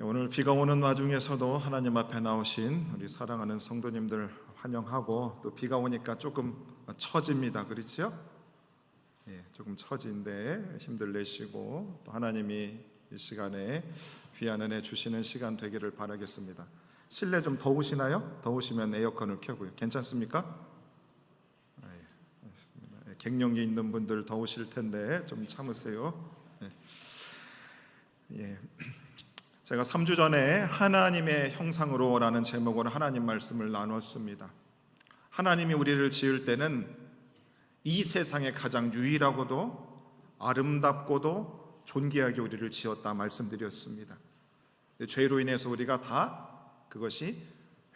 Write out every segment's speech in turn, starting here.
오늘 비가 오는 와중에서도 하나님 앞에 나오신 우리 사랑하는 성도님들 환영하고, 또 비가 오니까 조금 처집니다. 그렇죠? 조금 처진데 힘들 내시고, 또 하나님이 이 시간에 귀한 은혜 주시는 시간 되기를 바라겠습니다. 실내 좀 더우시나요? 더우시면 에어컨을 켜고요. 괜찮습니까? 갱년기 있는 분들 더우실 텐데 좀 참으세요. 제가 3주 전에 하나님의 형상으로 라는 제목으로 하나님 말씀을 나눴습니다. 하나님이 우리를 지을 때는 이 세상에 가장 유일하고도 아름답고도 존귀하게 우리를 지었다 말씀드렸습니다. 죄로 인해서 우리가 다 그것이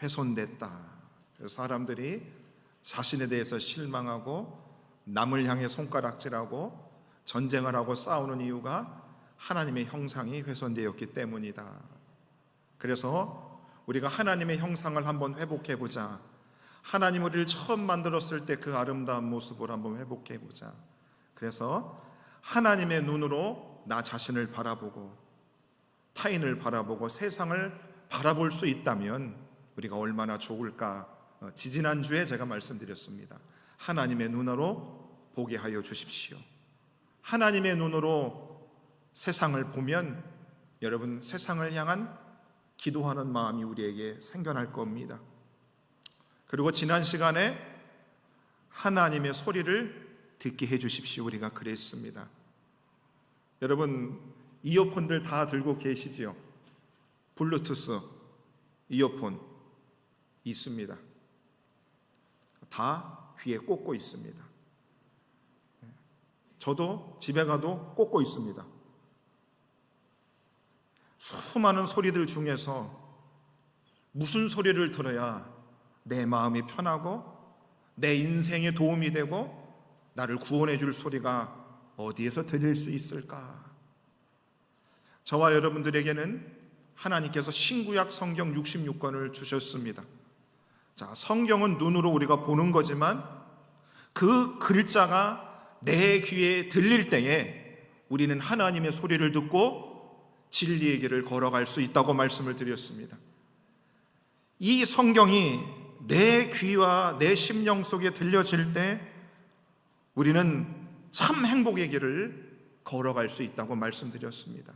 훼손됐다. 그래서 사람들이 자신에 대해서 실망하고 남을 향해 손가락질하고 전쟁을 하고 싸우는 이유가 하나님의 형상이 훼손되었기 때문이다. 그래서 우리가 하나님의 형상을 한번 회복해보자. 하나님 우리를 처음 만들었을 때 그 아름다운 모습을 한번 회복해보자. 그래서 하나님의 눈으로 나 자신을 바라보고 타인을 바라보고 세상을 바라볼 수 있다면 우리가 얼마나 좋을까. 지지난주에 제가 말씀드렸습니다. 하나님의 눈으로 보게 하여 주십시오. 하나님의 눈으로 세상을 보면 여러분, 세상을 향한 기도하는 마음이 우리에게 생겨날 겁니다. 그리고 지난 시간에 하나님의 소리를 듣게 해 주십시오, 우리가 그랬습니다. 여러분, 이어폰들 다 들고 계시지요? 블루투스 이어폰 있습니다. 다 귀에 꽂고 있습니다. 저도 집에 가도 꽂고 있습니다. 수많은 소리들 중에서 무슨 소리를 들어야 내 마음이 편하고 내 인생에 도움이 되고 나를 구원해 줄 소리가 어디에서 들릴 수 있을까? 저와 여러분들에게는 하나님께서 신구약 성경 66권을 주셨습니다. 자, 성경은 눈으로 우리가 보는 거지만 그 글자가 내 귀에 들릴 때에 우리는 하나님의 소리를 듣고 진리의 길을 걸어갈 수 있다고 말씀을 드렸습니다. 이 성경이 내 귀와 내 심령 속에 들려질 때 우리는 참 행복의 길을 걸어갈 수 있다고 말씀드렸습니다.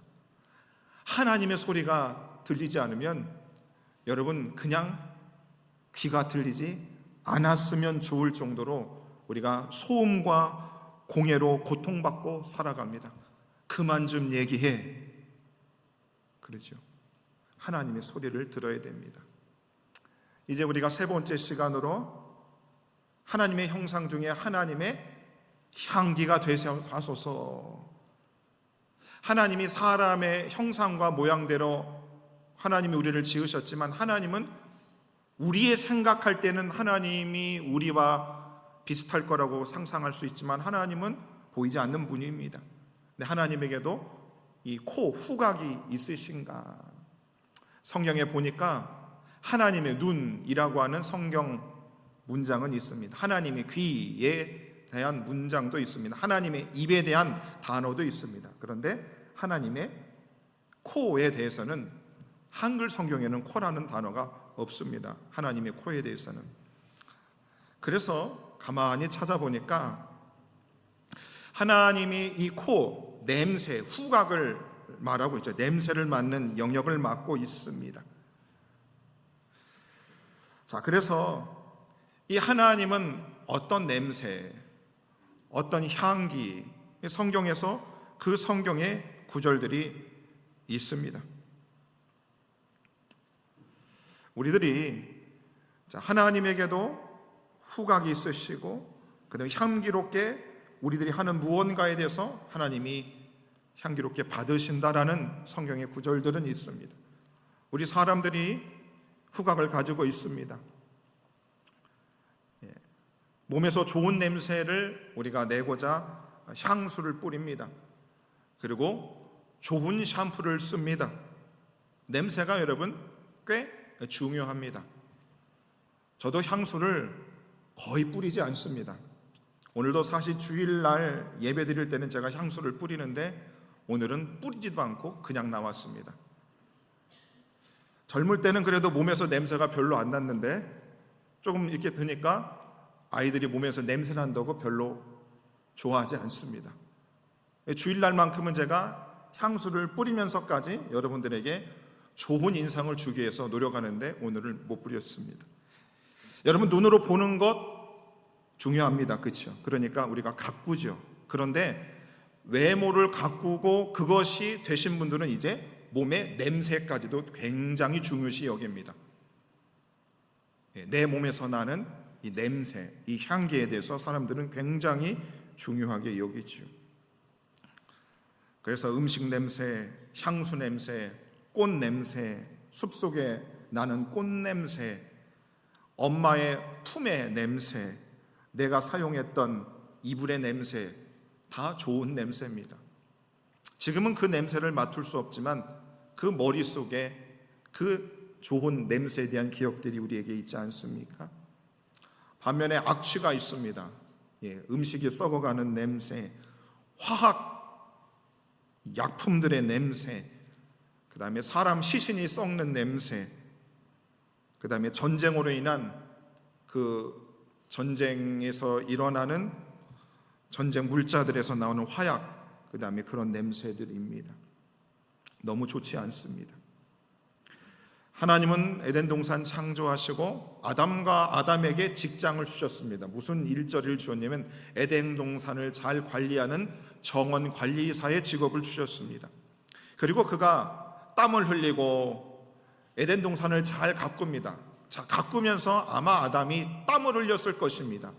하나님의 소리가 들리지 않으면 여러분, 그냥 귀가 들리지 않았으면 좋을 정도로 우리가 소음과 공해로 고통받고 살아갑니다. 그만 좀 얘기해. 그렇죠. 하나님의 소리를 들어야 됩니다. 이제 우리가 세 번째 시간으로 하나님의 형상 중에 하나님의 향기가 되소서. 하나님이 사람의 형상과 모양대로 하나님이 우리를 지으셨지만 하나님은 우리의 생각할 때는 하나님이 우리와 비슷할 거라고 상상할 수 있지만 하나님은 보이지 않는 분입니다. 근데 하나님에게도 이 코, 후각이 있으신가? 성경에 보니까 하나님의 눈이라고 하는 성경 문장은 있습니다. 하나님의 귀에 대한 문장도 있습니다. 하나님의 입에 대한 단어도 있습니다. 그런데 하나님의 코에 대해서는 한글 성경에는 코라는 단어가 없습니다. 하나님의 코에 대해서는. 그래서 가만히 찾아보니까 하나님이 이 코, 냄새, 후각을 말하고 있죠. 냄새를 맡는 영역을 맡고 있습니다. 자, 그래서 이 하나님은 어떤 냄새, 어떤 향기, 성경에서 그 성경의 구절들이 있습니다. 우리들이 하나님에게도 후각이 있으시고 그다음에 향기롭게 우리들이 하는 무언가에 대해서 하나님이 향기롭게 받으신다라는 성경의 구절들은 있습니다. 우리 사람들이 후각을 가지고 있습니다. 몸에서 좋은 냄새를 우리가 내고자 향수를 뿌립니다. 그리고 좋은 샴푸를 씁니다. 냄새가 여러분 꽤 중요합니다. 저도 향수를 거의 뿌리지 않습니다. 오늘도 사실 주일날 예배 드릴 때는 제가 향수를 뿌리는데 오늘은 뿌리지도 않고 그냥 나왔습니다. 젊을 때는 그래도 몸에서 냄새가 별로 안 났는데 조금 이렇게 드니까 아이들이 몸에서 냄새 난다고 별로 좋아하지 않습니다. 주일날만큼은 제가 향수를 뿌리면서까지 여러분들에게 좋은 인상을 주기 위해서 노력하는데 오늘은 못 뿌렸습니다. 여러분, 눈으로 보는 것 중요합니다. 그렇죠? 그러니까 우리가 가꾸죠. 그런데 외모를 가꾸고 그것이 되신 분들은 이제 몸의 냄새까지도 굉장히 중요시 여깁니다. 내 몸에서 나는 이 냄새, 이 향기에 대해서 사람들은 굉장히 중요하게 여기죠. 그래서 음식 냄새, 향수 냄새, 꽃 냄새, 숲속에 나는 꽃 냄새, 엄마의 품의 냄새, 내가 사용했던 이불의 냄새, 다 좋은 냄새입니다. 지금은 그 냄새를 맡을 수 없지만 그 머릿속에 그 좋은 냄새에 대한 기억들이 우리에게 있지 않습니까? 반면에 악취가 있습니다. 음식이 썩어가는 냄새, 화학 약품들의 냄새, 그 다음에 사람 시신이 썩는 냄새, 그 다음에 전쟁으로 인한 그 전쟁에서 일어나는 전쟁 물자들에서 나오는 화약, 그 다음에 그런 냄새들입니다. 너무 좋지 않습니다. 하나님은 에덴 동산 창조하시고 아담과 아담에게 직장을 주셨습니다. 무슨 일자리를 주었냐면 에덴 동산을 잘 관리하는 정원 관리사의 직업을 주셨습니다. 그리고 그가 땀을 흘리고 에덴 동산을 잘 가꿉니다. 가꾸면서 아마 아담이 땀을 흘렸을 것입니다.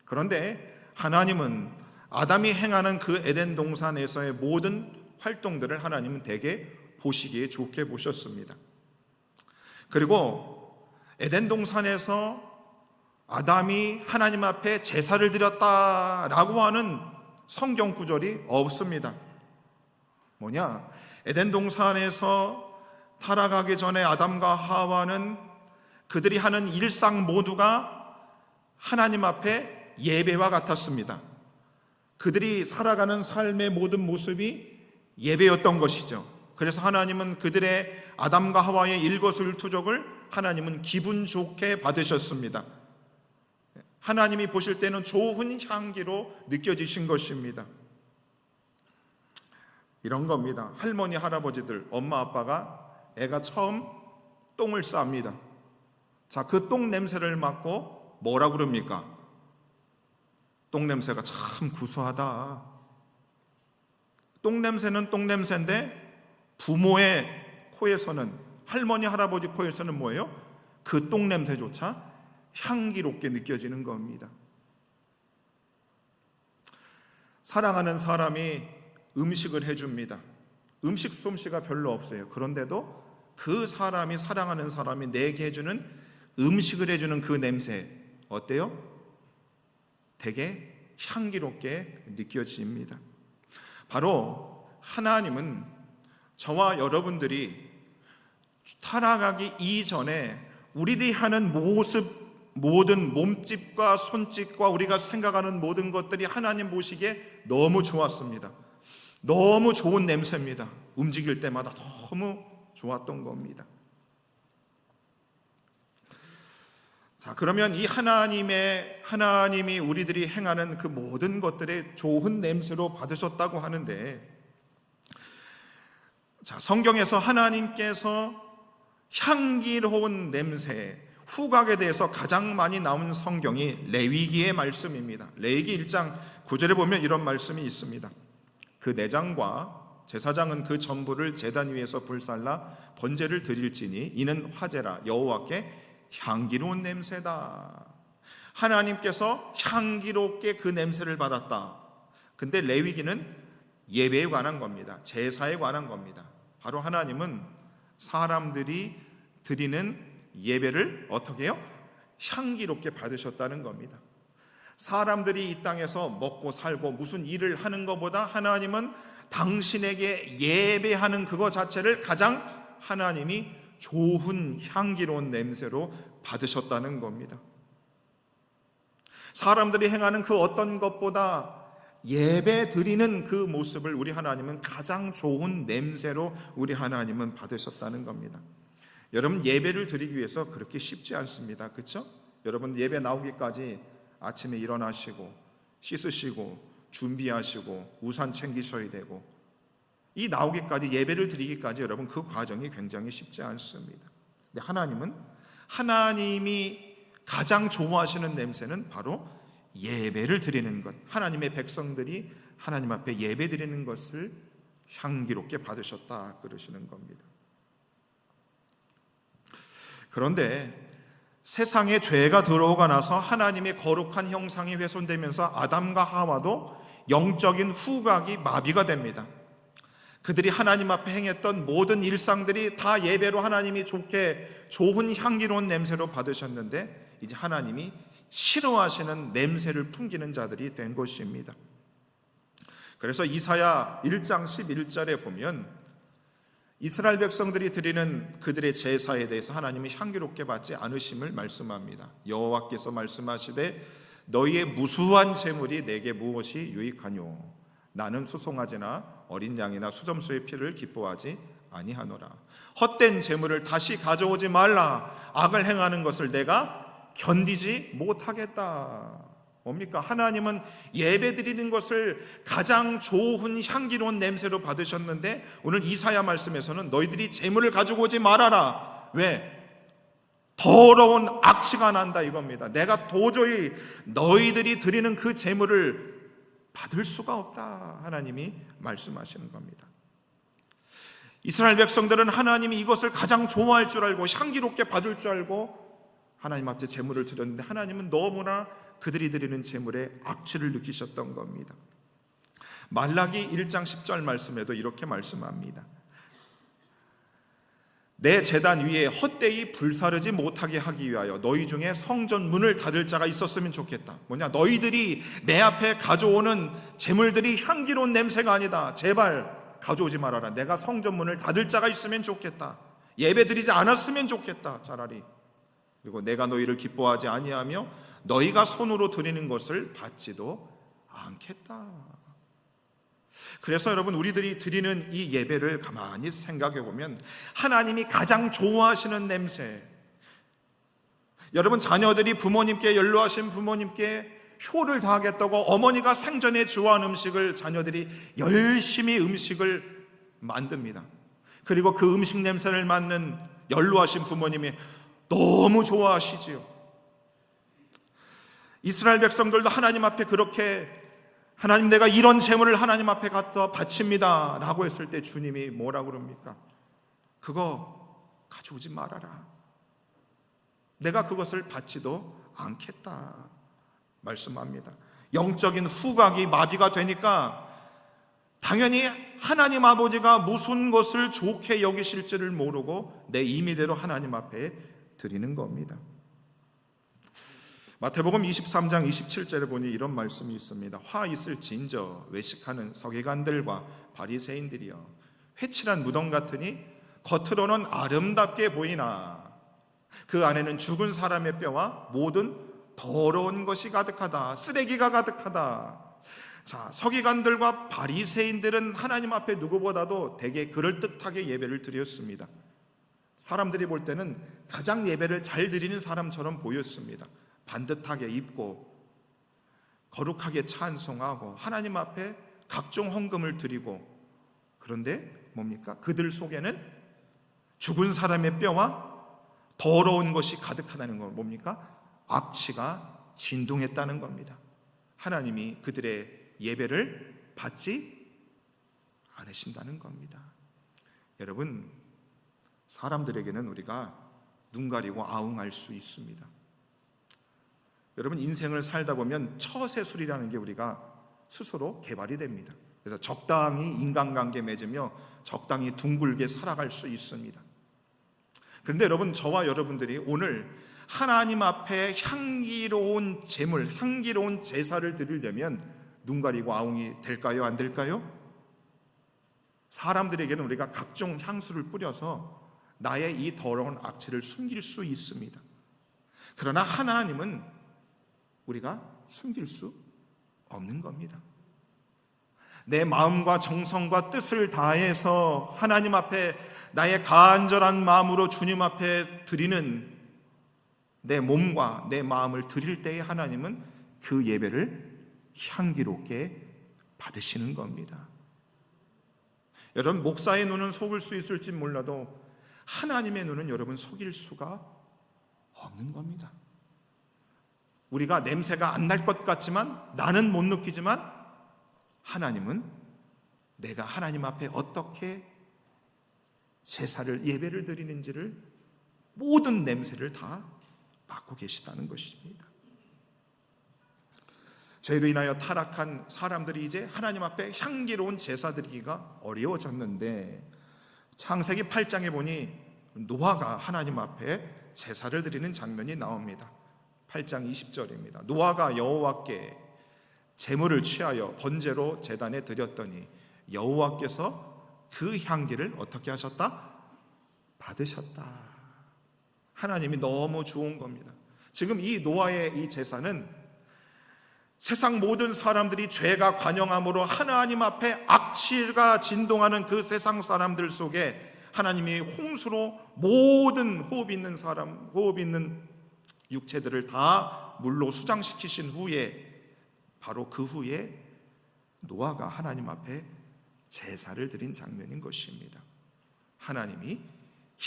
그런데 하나님은 아담이 행하는 그 에덴 동산에서의 모든 활동들을 하나님은 되게 보시기에 좋게 보셨습니다. 그리고 에덴 동산에서 아담이 하나님 앞에 제사를 드렸다라고 하는 성경 구절이 없습니다. 뭐냐? 에덴 동산에서 타락하기 전에 아담과 하와는 그들이 하는 일상 모두가 하나님 앞에 예배와 같았습니다. 그들이 살아가는 삶의 모든 모습이 예배였던 것이죠. 그래서 하나님은 그들의 아담과 하와의 일거수일투족을 하나님은 기분 좋게 받으셨습니다. 하나님이 보실 때는 좋은 향기로 느껴지신 것입니다. 이런 겁니다. 할머니, 할아버지들, 엄마, 아빠가 애가 처음 똥을 쌉니다. 자, 그 똥 냄새를 맡고 뭐라 그럽니까? 똥 냄새가 참 구수하다. 똥 냄새는 똥 냄새인데 부모의 코에서는, 할머니, 할아버지 코에서는 뭐예요? 그 똥 냄새조차 향기롭게 느껴지는 겁니다. 사랑하는 사람이 음식을 해줍니다. 음식 솜씨가 별로 없어요. 그런데도 그 사람이, 사랑하는 사람이 내게 해주는 음식을 해주는 그 냄새 어때요? 되게 향기롭게 느껴집니다. 바로 하나님은 저와 여러분들이 타락하기 이전에 우리들이 하는 모습, 모든 몸짓과 손짓과 우리가 생각하는 모든 것들이 하나님 보시기에 너무 좋았습니다. 너무 좋은 냄새입니다. 움직일 때마다 너무 좋았던 겁니다. 자, 그러면 이 하나님이 우리들이 행하는 그 모든 것들의 좋은 냄새로 받으셨다고 하는데, 자, 성경에서 하나님께서 향기로운 냄새, 후각에 대해서 가장 많이 나온 성경이 레위기의 말씀입니다. 레위기 1장 9절에 보면 이런 말씀이 있습니다. 그 내장과 제사장은 그 전부를 제단 위에서 불살라 번제를 드릴지니 이는 화제라, 여호와께 향기로운 냄새다. 하나님께서 향기롭게 그 냄새를 받았다. 근데 레위기는 예배에 관한 겁니다. 제사에 관한 겁니다. 바로 하나님은 사람들이 드리는 예배를 어떻게 해요? 향기롭게 받으셨다는 겁니다. 사람들이 이 땅에서 먹고 살고 무슨 일을 하는 것보다 하나님은 당신에게 예배하는 그거 자체를 가장 하나님이 좋은 향기로운 냄새로 받으셨다는 겁니다. 사람들이 행하는 그 어떤 것보다 예배 드리는 그 모습을 우리 하나님은 가장 좋은 냄새로 우리 하나님은 받으셨다는 겁니다. 여러분, 예배를 드리기 위해서 그렇게 쉽지 않습니다. 그렇죠? 여러분, 예배 나오기까지 아침에 일어나시고 씻으시고 준비하시고 우산 챙기셔야 되고, 이 나오기까지, 예배를 드리기까지 여러분 그 과정이 굉장히 쉽지 않습니다. 근데 하나님은, 하나님이 가장 좋아하시는 냄새는 바로 예배를 드리는 것, 하나님의 백성들이 하나님 앞에 예배 드리는 것을 향기롭게 받으셨다 그러시는 겁니다. 그런데 세상에 죄가 들어오고 나서 하나님의 거룩한 형상이 훼손되면서 아담과 하와도 영적인 후각이 마비가 됩니다. 그들이 하나님 앞에 행했던 모든 일상들이 다 예배로 하나님이 좋은 향기로운 냄새로 받으셨는데, 이제 하나님이 싫어하시는 냄새를 풍기는 자들이 된 것입니다. 그래서 이사야 1장 11절에 보면 이스라엘 백성들이 드리는 그들의 제사에 대해서 하나님이 향기롭게 받지 않으심을 말씀합니다. 여호와께서 말씀하시되 너희의 무수한 제물이 내게 무엇이 유익하뇨? 나는 수송아지나 어린 양이나 수점소의 피를 기뻐하지 아니하노라. 헛된 제물을 다시 가져오지 말라. 악을 행하는 것을 내가 견디지 못하겠다. 뭡니까? 하나님은 예배 드리는 것을 가장 좋은 향기로운 냄새로 받으셨는데, 오늘 이사야 말씀에서는 너희들이 제물을 가지고 오지 말아라. 왜? 더러운 악취가 난다 이겁니다. 내가 도저히 너희들이 드리는 그 제물을 받을 수가 없다, 하나님이 말씀하시는 겁니다. 이스라엘 백성들은 하나님이 이것을 가장 좋아할 줄 알고 향기롭게 받을 줄 알고 하나님 앞에 제물을 드렸는데, 하나님은 너무나 그들이 드리는 제물에 악취를 느끼셨던 겁니다. 말라기 1장 10절 말씀에도 이렇게 말씀합니다. 내 제단 위에 헛되이 불사르지 못하게 하기 위하여 너희 중에 성전 문을 닫을 자가 있었으면 좋겠다. 뭐냐? 너희들이 내 앞에 가져오는 제물들이 향기로운 냄새가 아니다. 제발 가져오지 말아라. 내가 성전 문을 닫을 자가 있으면 좋겠다. 예배드리지 않았으면 좋겠다, 차라리. 그리고 내가 너희를 기뻐하지 아니하며 너희가 손으로 드리는 것을 받지도 않겠다. 그래서 여러분, 우리들이 드리는 이 예배를 가만히 생각해 보면 하나님이 가장 좋아하시는 냄새, 여러분, 자녀들이 부모님께, 연로하신 부모님께 효를 다하겠다고 어머니가 생전에 좋아하는 음식을 자녀들이 열심히 음식을 만듭니다. 그리고 그 음식 냄새를 맡는 연로하신 부모님이 너무 좋아하시지요. 이스라엘 백성들도 하나님 앞에 그렇게, 하나님, 내가 이런 제물을 하나님 앞에 갖다 바칩니다 라고 했을 때 주님이 뭐라고 그럽니까? 그거 가져오지 말아라. 내가 그것을 받지도 않겠다 말씀합니다. 영적인 후각이 마비가 되니까 당연히 하나님 아버지가 무슨 것을 좋게 여기실지를 모르고 내 임의대로 하나님 앞에 드리는 겁니다. 마태복음 23장 27절에 보니 이런 말씀이 있습니다. 화 있을진저 외식하는 서기관들과 바리새인들이여, 회칠한 무덤 같으니 겉으로는 아름답게 보이나 그 안에는 죽은 사람의 뼈와 모든 더러운 것이 가득하다. 쓰레기가 가득하다. 자, 서기관들과 바리새인들은 하나님 앞에 누구보다도 되게 그럴듯하게 예배를 드렸습니다. 사람들이 볼 때는 가장 예배를 잘 드리는 사람처럼 보였습니다. 반듯하게 입고 거룩하게 찬송하고 하나님 앞에 각종 헌금을 드리고, 그런데 뭡니까? 그들 속에는 죽은 사람의 뼈와 더러운 것이 가득하다는 건 뭡니까? 악취가 진동했다는 겁니다. 하나님이 그들의 예배를 받지 않으신다는 겁니다. 여러분, 사람들에게는 우리가 눈 가리고 아웅할 수 있습니다. 여러분, 인생을 살다 보면 처세술이라는 게 우리가 스스로 개발이 됩니다. 그래서 적당히 인간관계 맺으며 적당히 둥글게 살아갈 수 있습니다. 그런데 여러분, 저와 여러분들이 오늘 하나님 앞에 향기로운 제물, 향기로운 제사를 드리려면 눈 가리고 아웅이 될까요? 안 될까요? 사람들에게는 우리가 각종 향수를 뿌려서 나의 이 더러운 악취를 숨길 수 있습니다. 그러나 하나님은 우리가 숨길 수 없는 겁니다. 내 마음과 정성과 뜻을 다해서 하나님 앞에 나의 간절한 마음으로 주님 앞에 드리는 내 몸과 내 마음을 드릴 때에 하나님은 그 예배를 향기롭게 받으시는 겁니다. 여러분, 목사의 눈은 속을 수 있을지 몰라도 하나님의 눈은 여러분 속일 수가 없는 겁니다. 우리가 냄새가 안 날 것 같지만, 나는 못 느끼지만 하나님은 내가 하나님 앞에 어떻게 제사를, 예배를 드리는지를, 모든 냄새를 다 맡고 계시다는 것입니다. 죄로 인하여 타락한 사람들이 이제 하나님 앞에 향기로운 제사 드리기가 어려워졌는데, 창세기 8장에 보니 노아가 하나님 앞에 제사를 드리는 장면이 나옵니다. 8장 20절입니다. 노아가 여호와께 제물을 취하여 번제로 제단에 드렸더니 여호와께서 그 향기를 어떻게 하셨다? 받으셨다. 하나님이 너무 좋은 겁니다. 지금 이 노아의 이 제사는 세상 모든 사람들이 죄가 관영함으로 하나님 앞에 악취가 진동하는 그 세상 사람들 속에 하나님이 홍수로 모든 호흡 있는 사람, 호흡 있는 육체들을 다 물로 수장시키신 후에, 바로 그 후에 노아가 하나님 앞에 제사를 드린 장면인 것입니다. 하나님이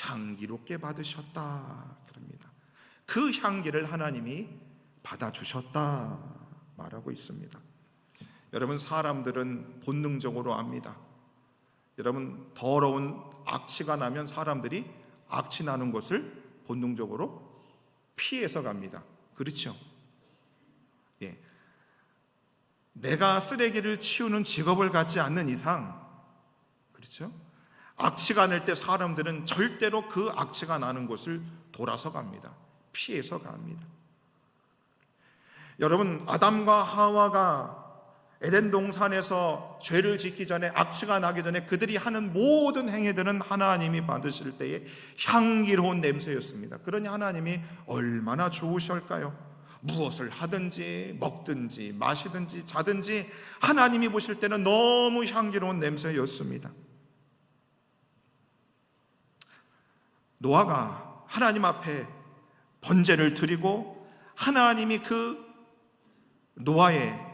향기롭게 받으셨다 그럽니다. 그 향기를 하나님이 받아주셨다 말하고 있습니다. 여러분, 사람들은 본능적으로 압니다. 여러분, 더러운 악취가 나면 사람들이 악취 나는 것을 본능적으로 피해서 갑니다. 그렇죠? 예. 내가 쓰레기를 치우는 직업을 갖지 않는 이상, 그렇죠? 악취가 날 때 사람들은 절대로 그 악취가 나는 곳을 돌아서 갑니다. 피해서 갑니다. 여러분, 아담과 하와가 에덴 동산에서 죄를 짓기 전에, 악취가 나기 전에 그들이 하는 모든 행위들은 하나님이 받으실 때에 향기로운 냄새였습니다. 그러니 하나님이 얼마나 좋으실까요? 무엇을 하든지 먹든지 마시든지 자든지 하나님이 보실 때는 너무 향기로운 냄새였습니다. 노아가 하나님 앞에 번제를 드리고 하나님이 그 노아의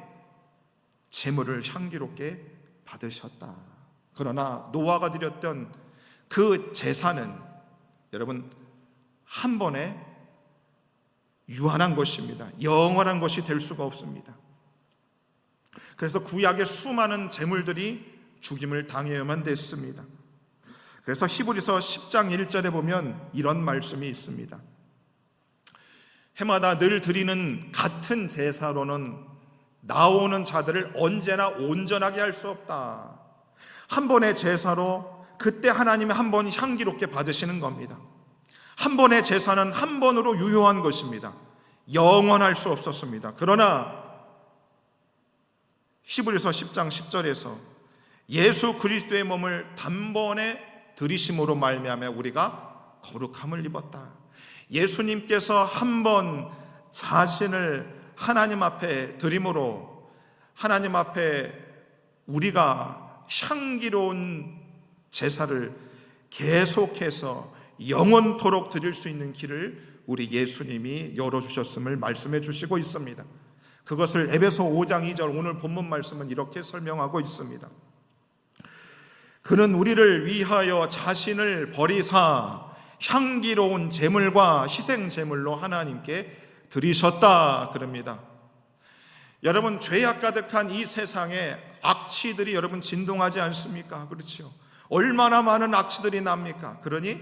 제물을 향기롭게 받으셨다. 그러나 노아가 드렸던 그 제사는 여러분 한 번에 유한한 것입니다. 영원한 것이 될 수가 없습니다. 그래서 구약의 수많은 제물들이 죽임을 당해야만 됐습니다. 그래서 히브리서 10장 1절에 보면 이런 말씀이 있습니다. 해마다 늘 드리는 같은 제사로는 나오는 자들을 언제나 온전하게 할 수 없다. 한 번의 제사로 그때 하나님이 한 번 향기롭게 받으시는 겁니다. 한 번의 제사는 한 번으로 유효한 것입니다. 영원할 수 없었습니다. 그러나 히브리서 10장 10절에서 예수 그리스도의 몸을 단번에 들이심으로 말미암아 우리가 거룩함을 입었다. 예수님께서 한 번 자신을 하나님 앞에 드림으로 하나님 앞에 우리가 향기로운 제사를 계속해서 영원토록 드릴 수 있는 길을 우리 예수님이 열어주셨음을 말씀해 주시고 있습니다. 그것을 에베소 5장 2절 오늘 본문 말씀은 이렇게 설명하고 있습니다. 그는 우리를 위하여 자신을 버리사 향기로운 제물과 희생 제물로 하나님께 드리셨다 그럽니다. 여러분, 죄악 가득한 이 세상에 악취들이 여러분 진동하지 않습니까? 그렇죠? 얼마나 많은 악취들이 납니까? 그러니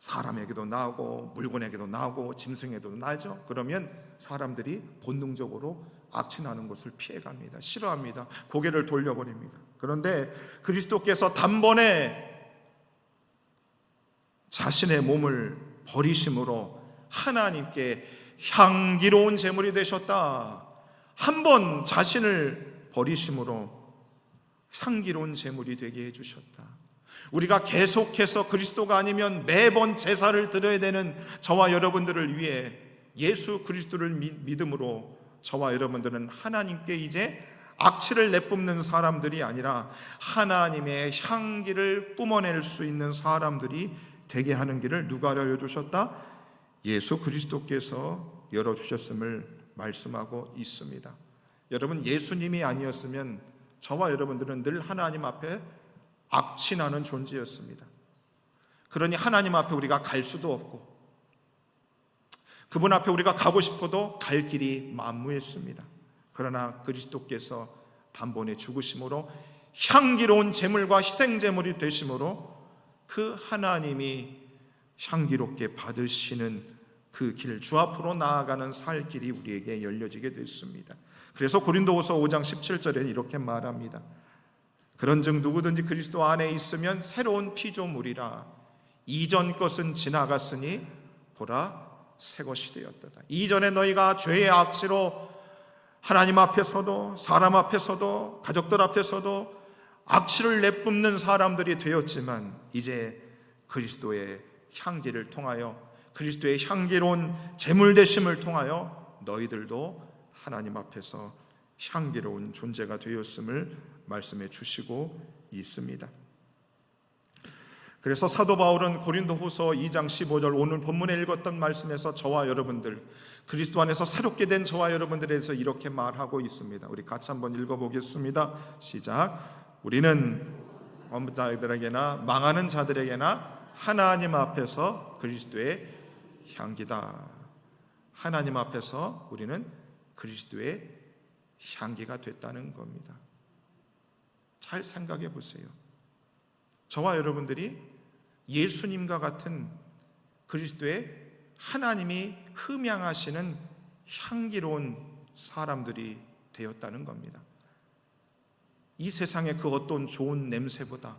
사람에게도 나오고 물건에게도 나오고 짐승에게도 나죠. 그러면 사람들이 본능적으로 악취 나는 것을 피해갑니다. 싫어합니다. 고개를 돌려버립니다. 그런데 그리스도께서 단번에 자신의 몸을 버리심으로 하나님께 향기로운 제물이 되셨다. 한 번 자신을 버리심으로 향기로운 제물이 되게 해주셨다. 우리가 계속해서 그리스도가 아니면 매번 제사를 드려야 되는 저와 여러분들을 위해 예수 그리스도를 믿음으로 저와 여러분들은 하나님께 이제 악취를 내뿜는 사람들이 아니라 하나님의 향기를 뿜어낼 수 있는 사람들이 되게 하는 길을 누가 열어주셨다? 예수 그리스도께서 열어주셨음을 말씀하고 있습니다. 여러분, 예수님이 아니었으면 저와 여러분들은 늘 하나님 앞에 악취나는 존재였습니다. 그러니 하나님 앞에 우리가 갈 수도 없고 그분 앞에 우리가 가고 싶어도 갈 길이 만무했습니다. 그러나 그리스도께서 단번에 죽으심으로 향기로운 제물과 희생제물이 되심으로 그 하나님이 향기롭게 받으시는 그 길, 주 앞으로 나아가는 살 길이 우리에게 열려지게 됐습니다. 그래서 고린도후서 5장 17절에 이렇게 말합니다. 그런즉 누구든지 그리스도 안에 있으면 새로운 피조물이라. 이전 것은 지나갔으니 보라 새 것이 되었도다. 이전에 너희가 죄의 악취로 하나님 앞에서도 사람 앞에서도 가족들 앞에서도 악취를 내뿜는 사람들이 되었지만 이제 그리스도의 향기를 통하여 그리스도의 향기로운 제물 되심을 통하여 너희들도 하나님 앞에서 향기로운 존재가 되었음을 말씀해 주시고 있습니다. 그래서 사도 바울은 고린도후서 2장 15절 오늘 본문에 읽었던 말씀에서 저와 여러분들 그리스도 안에서 새롭게 된 저와 여러분들에 대해서 이렇게 말하고 있습니다. 우리 같이 한번 읽어보겠습니다. 시작. 우리는 어느 자들에게나 망하는 자들에게나 하나님 앞에서 그리스도의 향기다. 하나님 앞에서 우리는 그리스도의 향기가 됐다는 겁니다. 잘 생각해 보세요. 저와 여러분들이 예수님과 같은 그리스도의 하나님이 흠양하시는 향기로운 사람들이 되었다는 겁니다. 이 세상의 그 어떤 좋은 냄새보다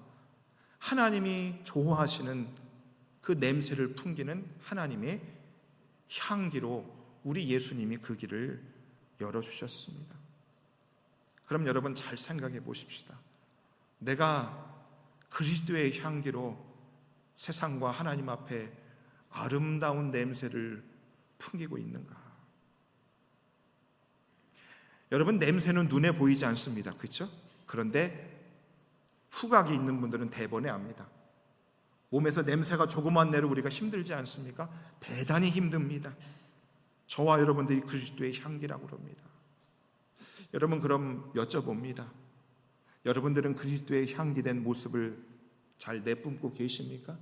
하나님이 좋아하시는 그 냄새를 풍기는 하나님의 향기로 우리 예수님이 그 길을 열어주셨습니다. 그럼 여러분 잘 생각해 보십시다. 내가 그리스도의 향기로 세상과 하나님 앞에 아름다운 냄새를 풍기고 있는가? 여러분, 냄새는 눈에 보이지 않습니다. 그렇죠? 그런데 후각이 있는 분들은 대번에 압니다. 몸에서 냄새가 조금만 내도 우리가 힘들지 않습니까? 대단히 힘듭니다. 저와 여러분들이 그리스도의 향기라고 그럽니다. 여러분, 그럼 여쭤봅니다. 여러분들은 그리스도의 향기된 모습을 잘 내뿜고 계십니까?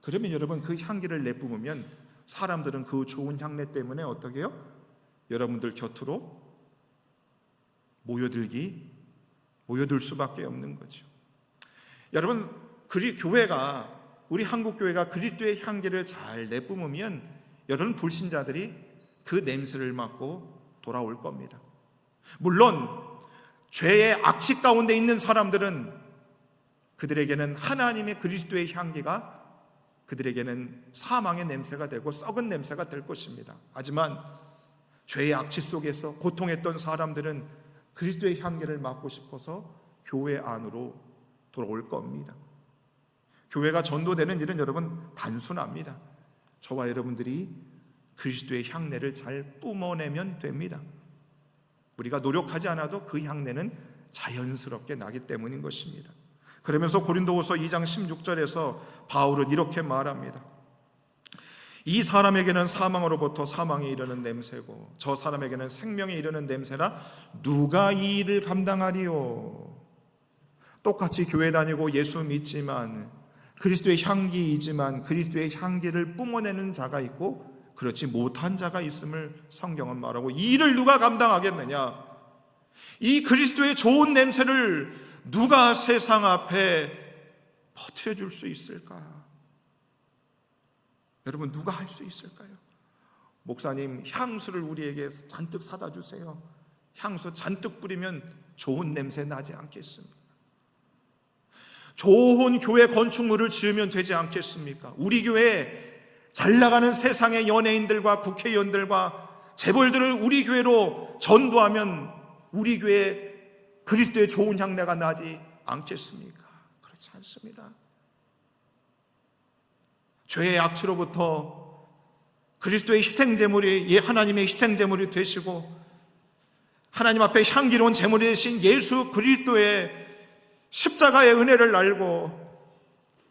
그러면 여러분 그 향기를 내뿜으면 사람들은 그 좋은 향내 때문에 어떻게 해요? 여러분들 곁으로 모여들 수밖에 없는 거죠. 여러분, 우리 한국 교회가 그리스도의 향기를 잘 내뿜으면 여러분 불신자들이 그 냄새를 맡고 돌아올 겁니다. 물론 죄의 악취 가운데 있는 사람들은 그들에게는 하나님의 그리스도의 향기가 그들에게는 사망의 냄새가 되고 썩은 냄새가 될 것입니다. 하지만 죄의 악취 속에서 고통했던 사람들은 그리스도의 향기를 맡고 싶어서 교회 안으로 돌아올 겁니다. 교회가 전도되는 일은 여러분 단순합니다. 저와 여러분들이 그리스도의 향내를 잘 뿜어내면 됩니다. 우리가 노력하지 않아도 그 향내는 자연스럽게 나기 때문인 것입니다. 그러면서 고린도후서 2장 16절에서 바울은 이렇게 말합니다. 이 사람에게는 사망으로부터 사망에 이르는 냄새고 저 사람에게는 생명에 이르는 냄새라 누가 이 일을 감당하리요? 똑같이 교회 다니고 예수 믿지만 그리스도의 향기이지만 그리스도의 향기를 뿜어내는 자가 있고 그렇지 못한 자가 있음을 성경은 말하고 이 일을 누가 감당하겠느냐? 이 그리스도의 좋은 냄새를 누가 세상 앞에 퍼뜨려 줄 수 있을까? 여러분, 누가 할 수 있을까요? 목사님, 향수를 우리에게 잔뜩 사다 주세요. 향수 잔뜩 뿌리면 좋은 냄새 나지 않겠습니까? 좋은 교회 건축물을 지으면 되지 않겠습니까? 우리 교회에 잘 나가는 세상의 연예인들과 국회의원들과 재벌들을 우리 교회로 전도하면 우리 교회에 그리스도의 좋은 향내가 나지 않겠습니까? 그렇지 않습니다. 죄의 악취로부터 그리스도의 희생제물이 하나님의 희생제물이 되시고 하나님 앞에 향기로운 제물이 되신 예수 그리스도의 십자가의 은혜를 알고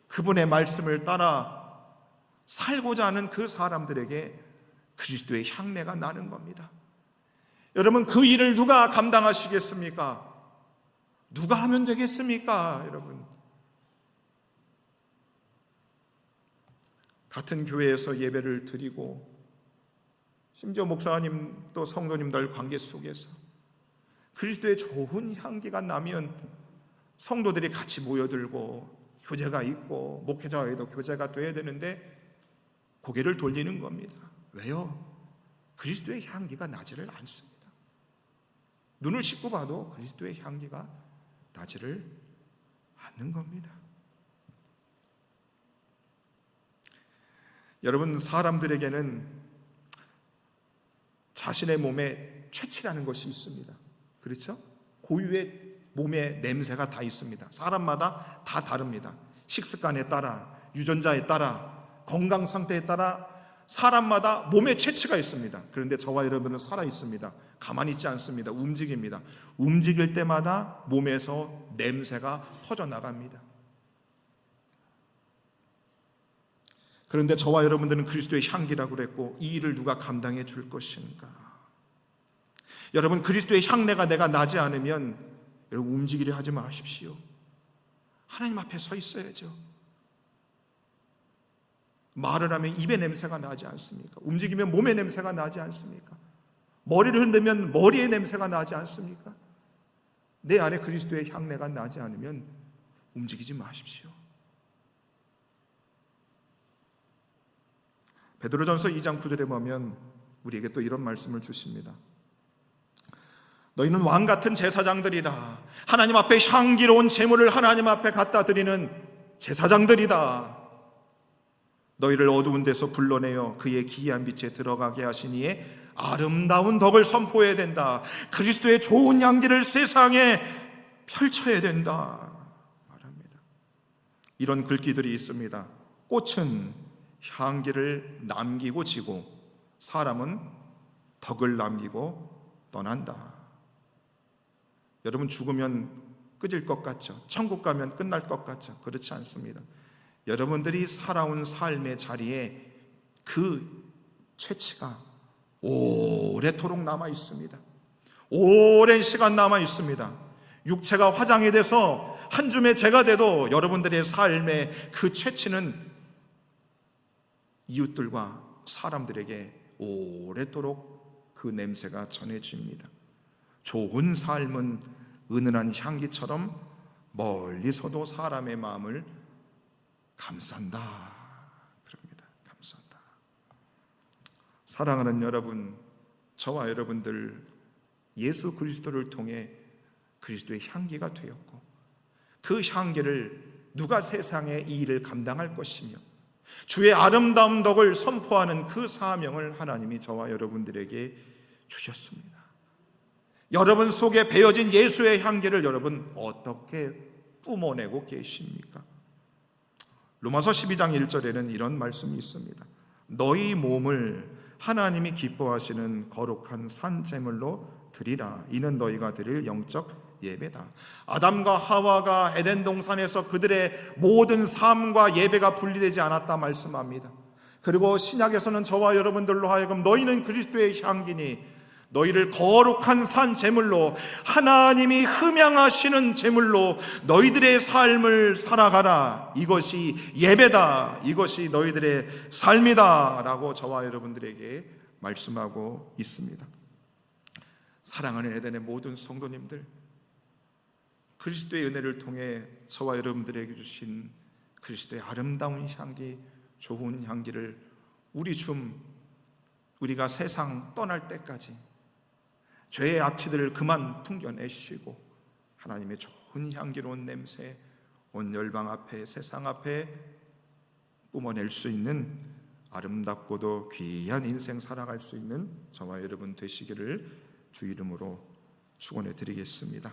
그분의 말씀을 따라 살고자 하는 그 사람들에게 그리스도의 향내가 나는 겁니다. 여러분, 그 일을 누가 감당하시겠습니까? 누가 하면 되겠습니까? 여러분, 같은 교회에서 예배를 드리고 심지어 목사님 또 성도님들 관계 속에서 그리스도의 좋은 향기가 나면 성도들이 같이 모여들고 교제가 있고 목회자와도 교제가 돼야 되는데 고개를 돌리는 겁니다. 왜요? 그리스도의 향기가 나지를 않습니다. 눈을 씻고 봐도 그리스도의 향기가 나지를 않는 겁니다. 여러분, 사람들에게는 자신의 몸에 체취라는 것이 있습니다. 그렇죠? 고유의 몸의 냄새가 다 있습니다. 사람마다 다 다릅니다. 식습관에 따라, 유전자에 따라, 건강 상태에 따라 사람마다 몸에 체취가 있습니다. 그런데 저와 여러분은 살아 있습니다. 가만히 있지 않습니다. 움직입니다. 움직일 때마다 몸에서 냄새가 퍼져나갑니다. 그런데 저와 여러분들은 그리스도의 향기라고 그랬고, 이 일을 누가 감당해 줄 것인가? 여러분, 그리스도의 향내가 내가 나지 않으면 여러분 움직이려 하지 마십시오. 하나님 앞에 서 있어야죠. 말을 하면 입의 냄새가 나지 않습니까? 움직이면 몸의 냄새가 나지 않습니까? 머리를 흔들면 머리의 냄새가 나지 않습니까? 내 안에 그리스도의 향내가 나지 않으면 움직이지 마십시오. 베드로전서 2장 9절에 보면 우리에게 또 이런 말씀을 주십니다. 너희는 왕같은 제사장들이다. 하나님 앞에 향기로운 제물을 하나님 앞에 갖다 드리는 제사장들이다. 너희를 어두운 데서 불러내어 그의 기이한 빛에 들어가게 하시니에 아름다운 덕을 선포해야 된다. 그리스도의 좋은 향기를 세상에 펼쳐야 된다 말합니다. 이런 글귀들이 있습니다. 꽃은 향기를 남기고 지고 사람은 덕을 남기고 떠난다. 여러분, 죽으면 끝일 것 같죠? 천국 가면 끝날 것 같죠? 그렇지 않습니다. 여러분들이 살아온 삶의 자리에 그 채취가 오래도록 남아 있습니다. 오랜 시간 남아 있습니다. 육체가 화장이 돼서 한 줌의 재가 돼도 여러분들의 삶의 그 채취는 이웃들과 사람들에게 오래도록 그 냄새가 전해집니다. 좋은 삶은 은은한 향기처럼 멀리서도 사람의 마음을 감싼다 그럽니다. 감싼다. 사랑하는 여러분, 저와 여러분들 예수 그리스도를 통해 그리스도의 향기가 되었고, 그 향기를 누가 세상에 이 일을 감당할 것이며 주의 아름다운 덕을 선포하는 그 사명을 하나님이 저와 여러분들에게 주셨습니다. 여러분 속에 배어진 예수의 향기를 여러분 어떻게 뿜어내고 계십니까? 로마서 12장 1절에는 이런 말씀이 있습니다. 너희 몸을 하나님이 기뻐하시는 거룩한 산제물로 드리라. 이는 너희가 드릴 영적 예배다. 아담과 하와가 에덴 동산에서 그들의 모든 삶과 예배가 분리되지 않았다 말씀합니다. 그리고 신약에서는 저와 여러분들로 하여금 너희는 그리스도의 향기니 너희를 거룩한 산 제물로, 하나님이 흠양하시는 제물로 너희들의 삶을 살아가라. 이것이 예배다. 이것이 너희들의 삶이다 라고 저와 여러분들에게 말씀하고 있습니다. 사랑하는 에덴의 모든 성도님들, 그리스도의 은혜를 통해 저와 여러분들에게 주신 그리스도의 아름다운 향기, 좋은 향기를 우리가 세상 떠날 때까지 죄의 악취들을 그만 풍겨내시고 하나님의 좋은 향기로운 냄새 온 열방 앞에, 세상 앞에 뿜어낼 수 있는 아름답고도 귀한 인생 살아갈 수 있는 저와 여러분 되시기를 주 이름으로 축원해 드리겠습니다.